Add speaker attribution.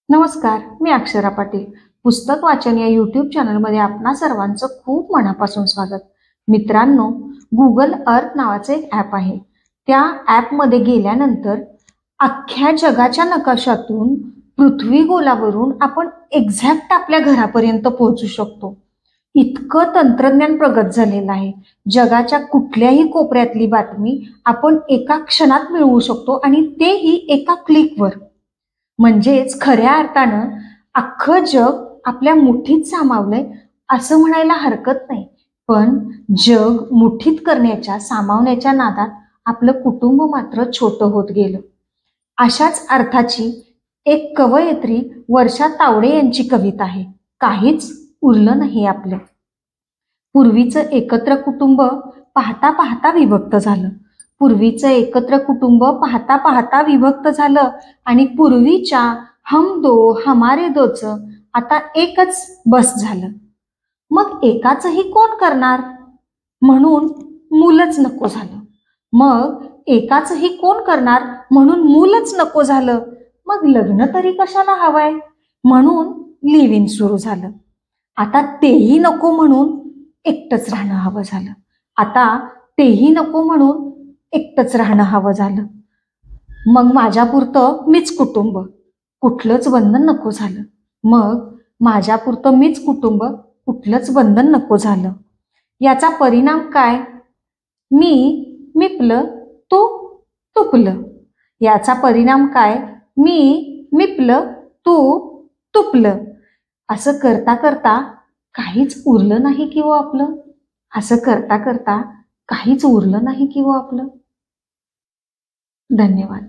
Speaker 1: नमस्कार, मी अक्षरा पाटील. पुस्तक वाचन या यूट्यूब चॅनलमध्ये आपणा सर्वांचं खूप मनापासून स्वागत. मित्रांनो, गुगल अर्थ नावाचे एक ॲप आहे. त्या ॲपमध्ये गेल्यानंतर अख्ख्या जगाच्या नकाशातून पृथ्वी गोलावरून आपण एक्झॅक्ट आपल्या घरापर्यंत पोहोचू शकतो. इतकं तंत्रज्ञान प्रगत झालेलं आहे. जगाच्या कुठल्याही कोपऱ्यातली बातमी आपण एका क्षणात मिळवू शकतो आणि तेही एका क्लिकवर. म्हणजेच खऱ्या अर्थानं अख्खं जग आपल्या मुठीत सामावलंय असं म्हणायला हरकत नाही. पण जग मुठीत करण्याच्या सामावण्याच्या नादात आपलं कुटुंब मात्र छोटं होत गेलं. अशाच अर्थाची एक कवयित्री वर्षा तावडे यांची कविता आहे, काहीच उरलं नाही आपलं. पूर्वीचं एकत्र कुटुंब पाहता पाहता विभक्त झालं. पूर्वीचं एकत्र कुटुंब पाहता पाहता विभक्त झालं आणि पूर्वीच्या हम दो हमारे दोचं आता एकच बस झालं. मग एकाचंही कोण करणार म्हणून मूलच नको झालं. मग एकाचंही कोण करणार म्हणून मूलच नको झालं. मग लग्न तरी कशाला हवंय म्हणून लिव्ह इन सुरू झालं. आता तेही नको म्हणून एकटंच राहणं हवं झालं. आता तेही नको म्हणून एकटंच राहणं हवं झालं. मग माझ्यापुरतं मीच कुटुंब, कुठलंच बंधन नको झालं. मग माझ्यापुरतं मीच कुटुंब, कुठलंच बंधन नको झालं. याचा परिणाम काय? मी मिपलं, तू तुपलं. याचा परिणाम काय? मी मिपलं, तू तुपलं. असं करता करता काहीच उरलं नाही की आपलं. असं करता करता काहीच उरलं नाही की आपलं. धन्यवाद.